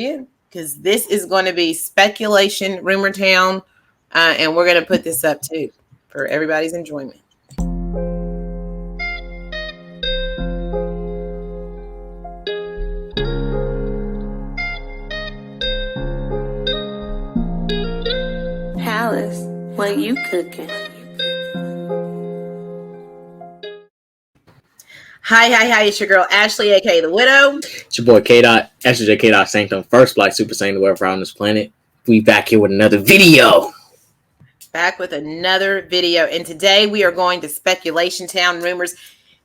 in because this is going to be speculation, rumor town, and we're going to put this up too for everybody's enjoyment. Alice, what you cooking? Hi, it's your girl Ashley, aka The Widow. It's your boy K-Dot, Ashley K-Dot Sanctum, first Black Super Saiyan to ever on this planet. We back here with another video. And today we are going to Speculation Town rumors.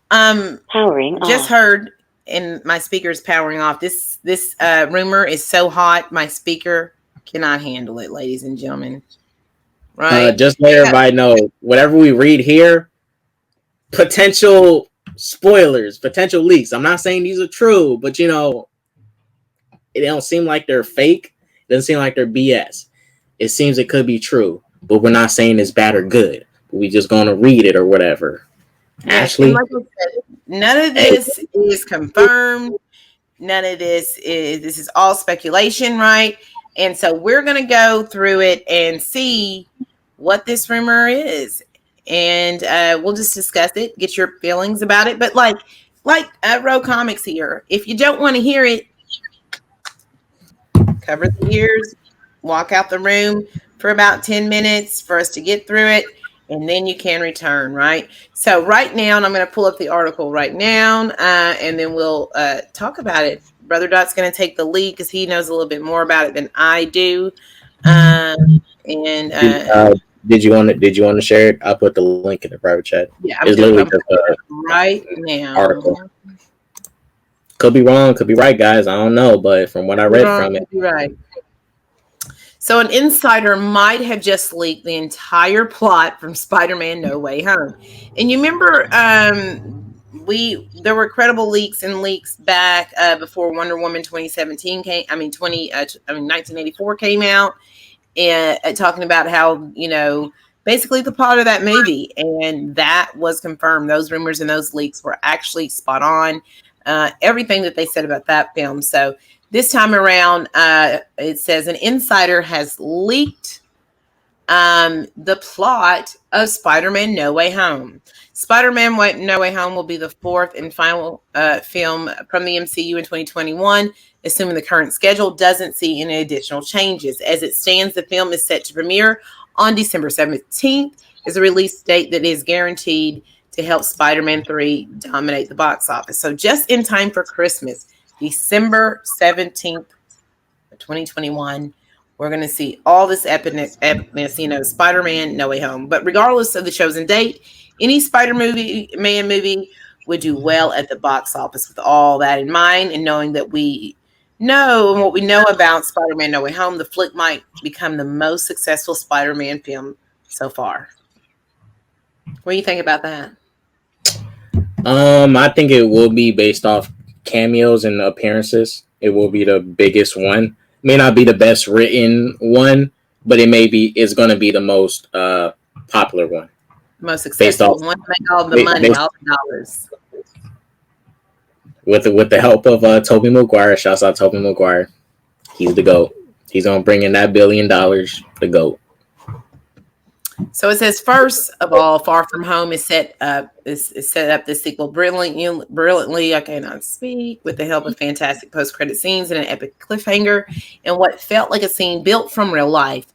Powering off. Just heard, and my speaker is powering off. This rumor is so hot, my speaker cannot handle it, ladies and gentlemen. Right? Just let everybody know, whatever we read here, potential spoilers, potential leaks. I'm not saying these are true, but it don't seem like they're fake. It doesn't seem like they're BS. It seems it could be true, but we're not saying it's bad or good. We just gonna read it or whatever. Yeah, Ashley, like I said, none of this is confirmed. None of this is all speculation, right? And so we're going to go through it and see what this rumor is. And we'll just discuss it, get your feelings about it. But like Row Comics here, if you don't want to hear it, cover the ears, walk out the room for about 10 minutes for us to get through it. And then you can return, right? So right now, and I'm going to pull up the article right now, and then we'll talk about it. Brother Dot's going to take the lead because he knows a little bit more about it than I do. did you want to share it? I'll put the link in the private chat. Yeah, it's literally just right now. Article. Could be wrong, could be right, guys. I don't know, but from what I read from it, right. So an insider might have just leaked the entire plot from Spider-Man No Way Home. And you remember there were credible leaks back before Wonder Woman 1984 came out, and talking about how, basically the plot of that movie, and that was confirmed. Those rumors and those leaks were actually spot on. Everything that they said about that film. So this time around, it says an insider has leaked the plot of Spider-Man No Way Home. Spider-Man No Way Home will be the fourth and final film from the MCU in 2021, assuming the current schedule doesn't see any additional changes. As it stands, the film is set to premiere on December 17th, is a release date that is guaranteed to help Spider-Man 3 dominate the box office. So just in time for Christmas, December 17th, 2021, we're going to see all this epicness, Spider-Man No Way Home. But regardless of the chosen date, any Spider-Man movie would do well at the box office. With all that in mind, and knowing that we know and what we know about Spider-Man No Way Home, the flick might become the most successful Spider-Man film so far. What do you think about that? I think it will be based off cameos and appearances. It will be the biggest one. May not be the best written one, but it's going to be the most popular one. Most successful one to make all the money, all the dollars. With the help of Tobey Maguire, shouts out Tobey Maguire. He's the GOAT. He's going to bring in that $1 billion, the GOAT. So it says, first of all, Far From Home is set up this sequel brilliantly. I cannot speak. With the help of fantastic post-credit scenes and an epic cliffhanger, and what felt like a scene built from real life.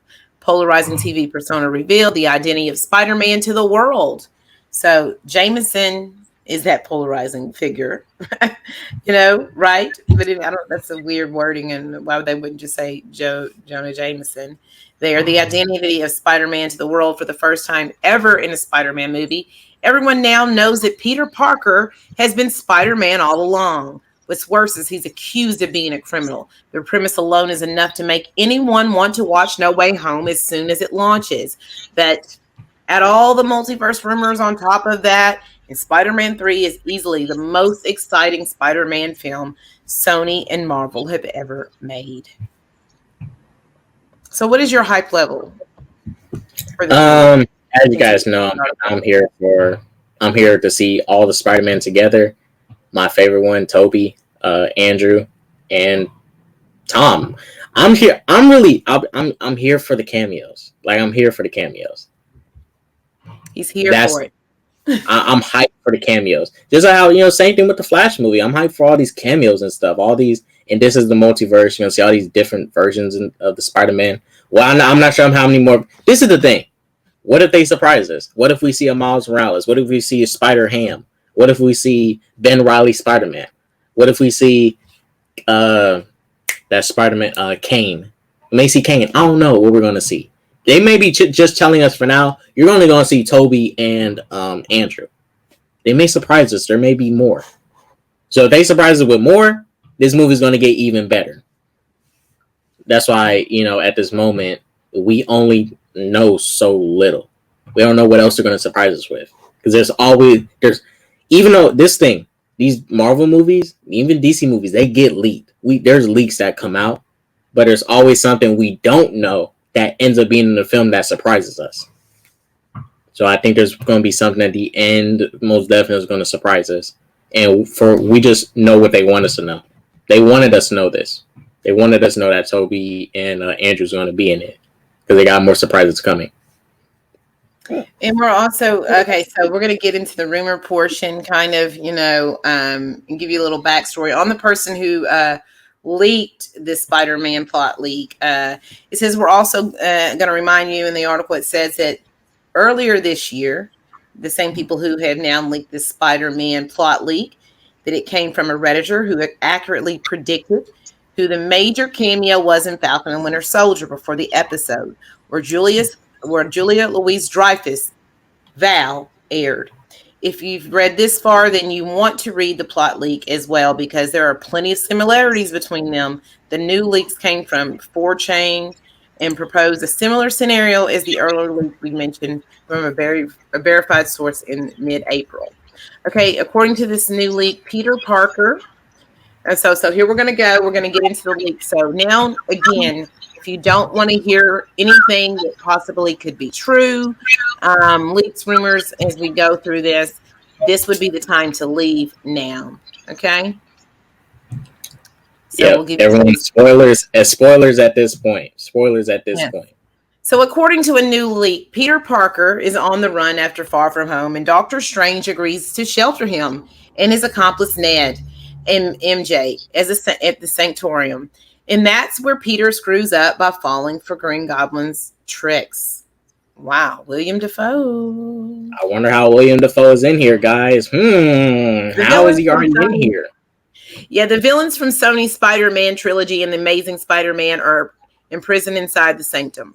Polarizing TV persona revealed the identity of Spider-Man to the world. So Jameson is that polarizing figure, right? But that's a weird wording, and why they wouldn't just say Jonah Jameson? They are the identity of Spider-Man to the world for the first time ever in a Spider-Man movie. Everyone now knows that Peter Parker has been Spider-Man all along. What's worse is he's accused of being a criminal. The premise alone is enough to make anyone want to watch No Way Home as soon as it launches. But add all the multiverse rumors on top of that, and Spider-Man 3 is easily the most exciting Spider-Man film Sony and Marvel have ever made. So what is your hype level for this? As you guys know, I'm here to see all the Spider-Man together. My favorite one, Tobey, Andrew, and Tom, I'm here. I'm here for the cameos. Like, I'm here for the cameos. He's here for it. I'm hyped for the cameos. Just like how, same thing with the Flash movie. I'm hyped for all these cameos and stuff. All these, and this is the multiverse. See all these different versions of the Spider-Man. Well, I'm not sure how many more. This is the thing. What if they surprise us? What if we see a Miles Morales? What if we see a Spider-Ham? What if we see Ben Reilly Spider-Man? What if we see that Spider-Man Kane? We may see Kane. I don't know what we're gonna see. They may be just telling us for now, you're only going to see Toby and Andrew. They may surprise us. There may be more. So if they surprise us with more, this movie is going to get even better. That's why, at this moment, we only know so little. We don't know what else they're going to surprise us with. Because even though these Marvel movies, even DC movies, they get leaked. There's leaks that come out, but there's always something we don't know that ends up being in the film that surprises us. So I think there's going to be something at the end, most definitely is going to surprise us. And we just know what they want us to know. They wanted us to know this. They wanted us to know that Toby and Andrew's going to be in it because they got more surprises coming. And we're also, okay, so we're going to get into the rumor portion, kind of, and give you a little backstory on the person who leaked this Spider-Man plot leak. It says we're also going to remind you in the article, it says that earlier this year, the same people who have now leaked this Spider-Man plot leak, that it came from a Redditor who had accurately predicted who the major cameo was in Falcon and Winter Soldier before the episode where Julia Louis-Dreyfus, Val, aired. If you've read this far, then you want to read the plot leak as well because there are plenty of similarities between them. The new leaks came from 4chan and proposed a similar scenario as the earlier leak we mentioned from a verified source in mid-April. Okay, according to this new leak, Peter Parker. And so here we're going to go. We're going to get into the leak. So now, again, if you don't want to hear anything that possibly could be true, leaks, rumors, as we go through this would be the time to leave now. Okay? So we'll give everyone spoilers at this point. Spoilers at this point. So according to a new leak, Peter Parker is on the run after Far From Home, and Doctor Strange agrees to shelter him and his accomplice Ned and MJ at the Sanctorium. And that's where Peter screws up by falling for Green Goblin's tricks. Wow, William Dafoe. I wonder how William Dafoe is in here, guys. How is he already in here? Yeah, the villains from Sony's Spider-Man trilogy and the Amazing Spider-Man are imprisoned inside the Sanctum.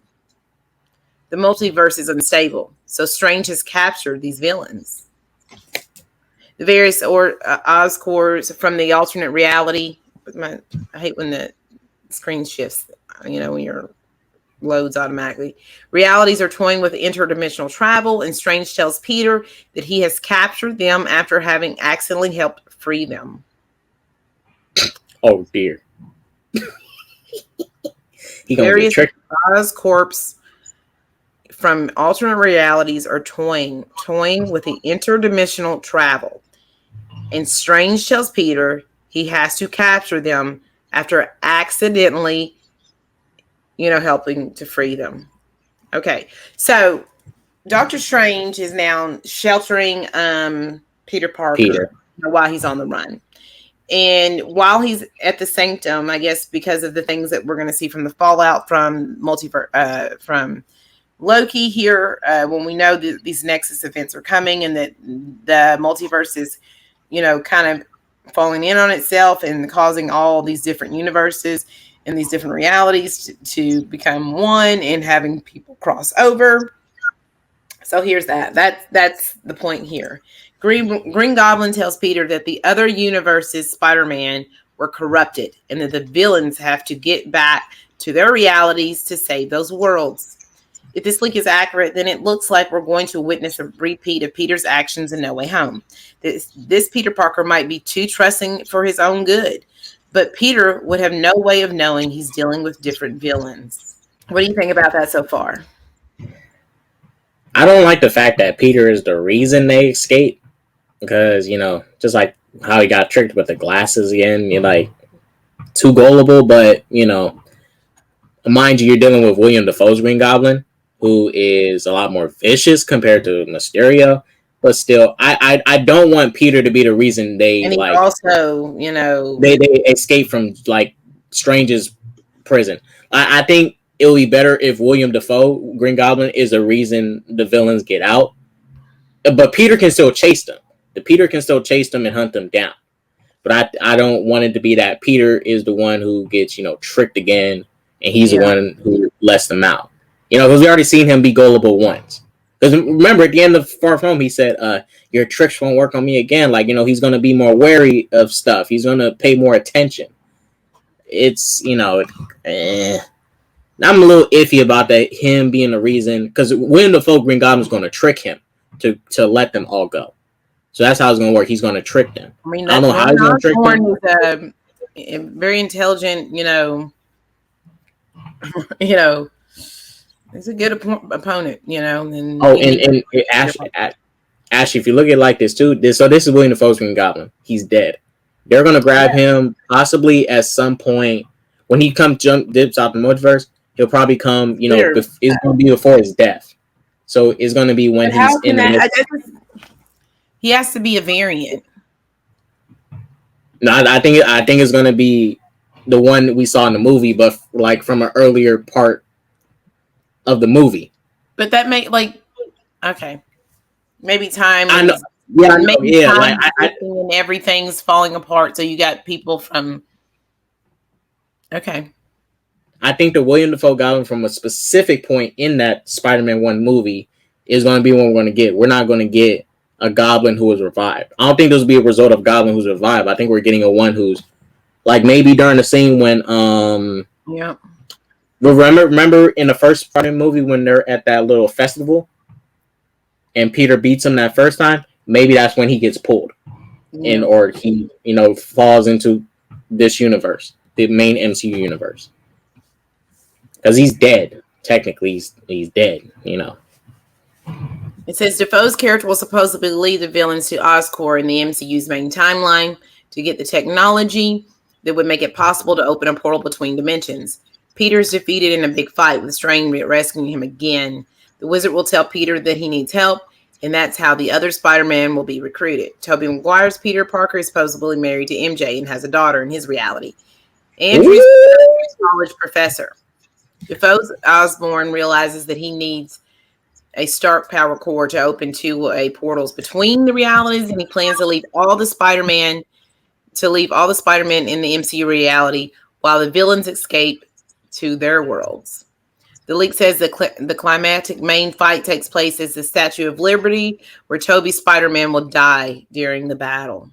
The multiverse is unstable, so Strange has captured these villains. The various Oscorps from the alternate reality. I hate when the screen shifts, when your loads automatically. Realities are toying with interdimensional travel, and Strange tells Peter that he has captured them after having accidentally helped free them. Oh dear. Various Oscorps from alternate realities are toying with the interdimensional travel. And Strange tells Peter he has to capture them after accidentally, helping to free them. Okay, so Doctor Strange is now sheltering Peter Parker while he's on the run. And while he's at the Sanctum, I guess because of the things that we're going to see from the fallout from from Loki here, when we know that these Nexus events are coming and that the multiverse is, kind of falling in on itself and causing all these different universes and these different realities to become one and having people cross over. So here's that's the point here. Green Goblin tells Peter that the other universe's Spider-Man were corrupted and that the villains have to get back to their realities to save those worlds. If this leak is accurate, then it looks like we're going to witness a repeat of Peter's actions in No Way Home. This Peter Parker might be too trusting for his own good, but Peter would have no way of knowing he's dealing with different villains. What do you think about that so far? I don't like the fact that Peter is the reason they escape. Because, just like how he got tricked with the glasses again, too gullible, but mind you, you're dealing with William Dafoe's Green Goblin, who is a lot more vicious compared to Mysterio. But still, I don't want Peter to be the reason and he also, they escape from like Strange's prison. I think it would be better if William Dafoe Green Goblin is the reason the villains get out, but Peter can still chase them. Peter can still chase them and hunt them down. But I don't want it to be that Peter is the one who gets tricked again, and he's the one who lets them out. Because we already seen him be gullible once. Because remember, at the end of Far From Home, he said, your tricks won't work on me again. Like, he's going to be more wary of stuff. He's going to pay more attention. It's, I'm a little iffy about that, him being the reason. Because William Dafoe Green Goblin is going to trick him to let them all go. So that's how it's going to work. He's going to trick them. I mean, I don't know how he's going to trick them. Is a very intelligent, he's a good opponent, And Ashley, if you look at it like this too, this is William Dafoe's Green Goblin. He's dead. They're gonna grab him possibly at some point when he dips out the multiverse. He'll probably come. It's gonna be before his death. So it's gonna be when he's in the. He has to be a variant. No, I think it's gonna be the one we saw in the movie, but like from an earlier part of the movie. But that may okay, maybe time. I know. And everything's falling apart. So you got people from. Okay. I think the William Dafoe Goblin from a specific point in that Spider-Man 1 movie is going to be what we're going to get. We're not going to get a Goblin who was revived. I don't think this will be a result of Goblin who's revived. I think we're getting a one who's like maybe during the scene when yeah. Remember in the first Spider-Man movie when they're at that little festival and Peter beats him that first time? Maybe that's when he gets pulled. Yeah. Or he, falls into this universe, the main MCU universe. Because he's dead. Technically, he's dead, It says Defoe's character will supposedly lead the villains to Oscorp in the MCU's main timeline to get the technology that would make it possible to open a portal between dimensions. Peter is defeated in a big fight with Strange rescuing him again. The wizard will tell Peter that he needs help, and that's how the other Spider-Man will be recruited. Tobey Maguire's Peter Parker is supposedly married to MJ and has a daughter in his reality. Andrew's a college professor. Defoe's Osborn realizes that he needs a Stark power core to open two-way portals between the realities, and he plans to leave all the Spider-Man in the MCU reality while the villains escape to their worlds. The leak says the climactic main fight takes place as the Statue of Liberty, where Tobey Spider-Man will die during the battle.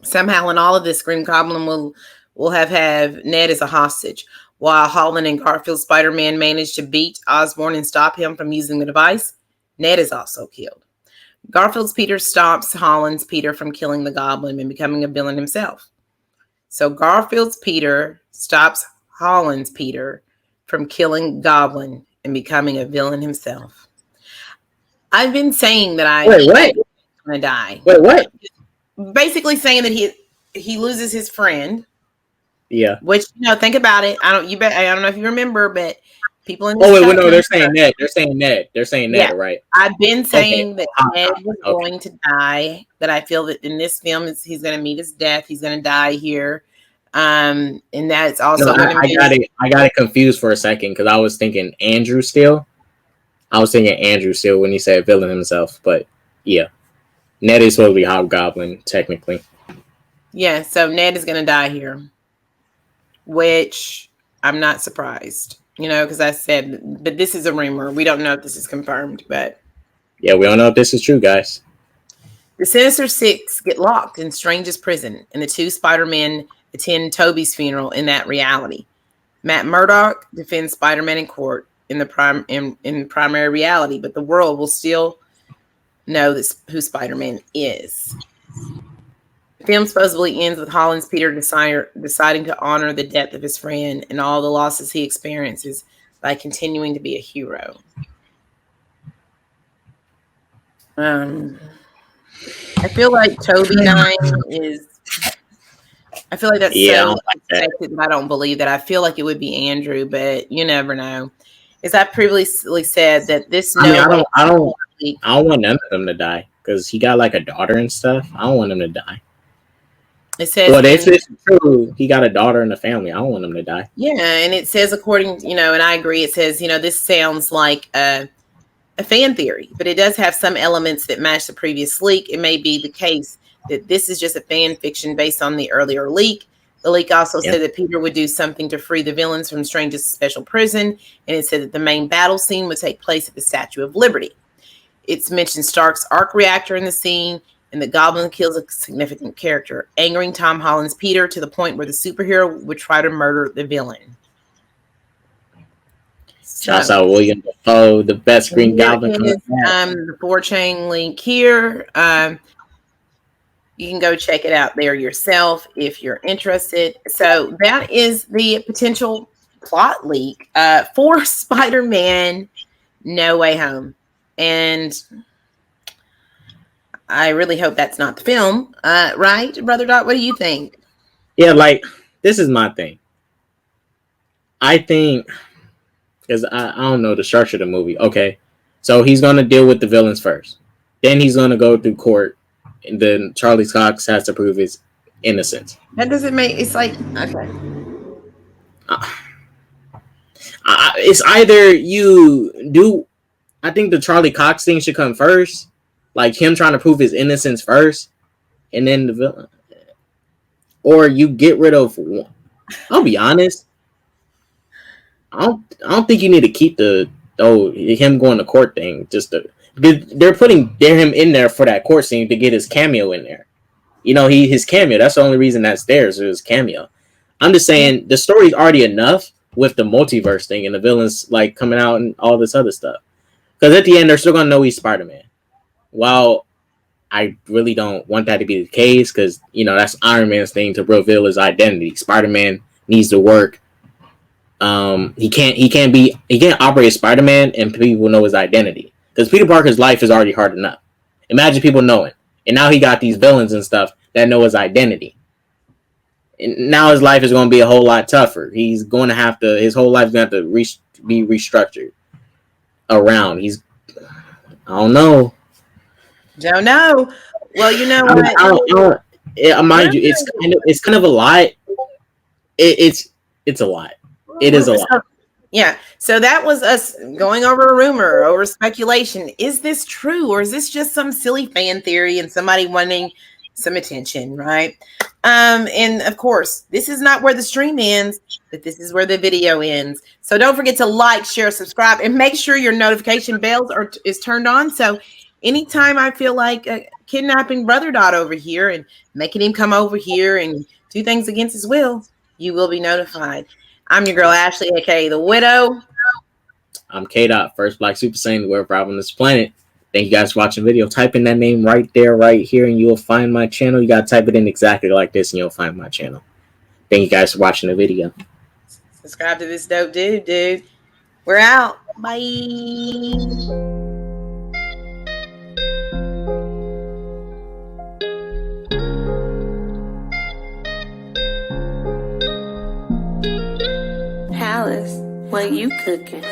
Somehow in all of this, Green Goblin will have Ned as a hostage. While Holland and Garfield's Spider-Man manage to beat Osborn and stop him from using the device, Ned is also killed. Garfield's Peter stops Holland's Peter from killing the Goblin and becoming a villain himself. So Garfield's Peter stops Holland's Peter from killing Goblin and becoming a villain himself. I've been saying that I'm going to die. Wait, what? Basically saying that he loses his friend. Yeah. Which, think about it. I don't know if you remember, but people in this they're saying Ned. They're saying Ned, right? I've been saying that Ned was going to die, that I feel that in this film he's going to meet his death. He's going to die here. And that's also I got it confused for a second because I was thinking Andrew still. I was thinking Andrew still when he said villain himself, but yeah. Ned is supposed to be Hobgoblin, technically. Yeah, so Ned is going to die here. Which I'm not surprised, because I said, but this is a rumor. We don't know if this is confirmed, but. Yeah, we don't know if this is true, guys. The Sinister Six get locked in Strange's prison, and the two Spider-Men attend Tobey's funeral in that reality. Matt Murdock defends Spider-Man in court in primary reality, but the world will still know who Spider-Man is. The film supposedly ends with Holland's Peter deciding to honor the death of his friend and all the losses he experiences by continuing to be a hero. I feel like Tobey dying is. I feel like that's so unexpected. I don't believe that. I feel like it would be Andrew, but you never know. As I previously said, that this I don't want none of them to die because he got like a daughter and stuff. I don't want him to die. It says, well, if it's true, he got a daughter in the family. I don't want him to die. Yeah, and it says, according, and I agree. It says, this sounds like a fan theory, but it does have some elements that match the previous leak. It may be the case that this is just a fan fiction based on the earlier leak. The leak also said that Peter would do something to free the villains from Strange's special prison, and it said that the main battle scene would take place at the Statue of Liberty. It's mentioned Stark's arc reactor in the scene, and the Goblin kills a significant character, angering Tom Holland's Peter to the point where the superhero would try to murder the villain. Shouts out William Dafoe, the best Green Goblin. The 4chan link here. You can go check it out there yourself if you're interested. So that is the potential plot leak for Spider-Man No Way Home. And I really hope that's not the film. Right, Brother Dot? What do you think? Yeah, this is my thing. I think, because I don't know the structure of the movie. Okay, so he's going to deal with the villains first. Then he's going to go through court. And then Charlie Cox has to prove his innocence. That doesn't make... It's like... Okay. It's either you do... I think the Charlie Cox thing should come first. Like him trying to prove his innocence first. And then the villain. Or you get rid of one. I'll be honest. I don't think you need to keep him going to court thing. They're putting him in there for that court scene to get his cameo in there. His cameo. That's the only reason that's there is his cameo. I'm just saying the story's already enough with the multiverse thing and the villains coming out and all this other stuff. Because at the end, they're still gonna know he's Spider-Man. Well, I really don't want that to be the case because that's Iron Man's thing to reveal his identity. Spider-Man needs to work. He can't operate as Spider-Man and people know his identity. Because Peter Parker's life is already hard enough. Imagine people knowing. And now he got these villains and stuff that know his identity. And now his life is going to be a whole lot tougher. His whole life is going to have to be restructured around. I don't know. Don't know. Well, you know what? Mind you, it's kind of a lot. It's a lot. It is a lot. Yeah, so that was us going over a rumor, over speculation. Is this true, or is this just some silly fan theory and somebody wanting some attention, right? And of course, this is not where the stream ends, but this is where the video ends. So don't forget to like, share, subscribe, and make sure your notification bells is turned on. So anytime I feel like kidnapping Brother Dot over here and making him come over here and do things against his will, you will be notified. I'm your girl, Ashley, aka The Widow. I'm K-Dot, first Black Super Saiyan to wear a problem on this planet. Thank you guys for watching the video. Type in that name right there, right here, and you'll find my channel. You got to type it in exactly like this, and you'll find my channel. Thank you guys for watching the video. Subscribe to this dope dude. We're out. Bye. Alice, what you cooking?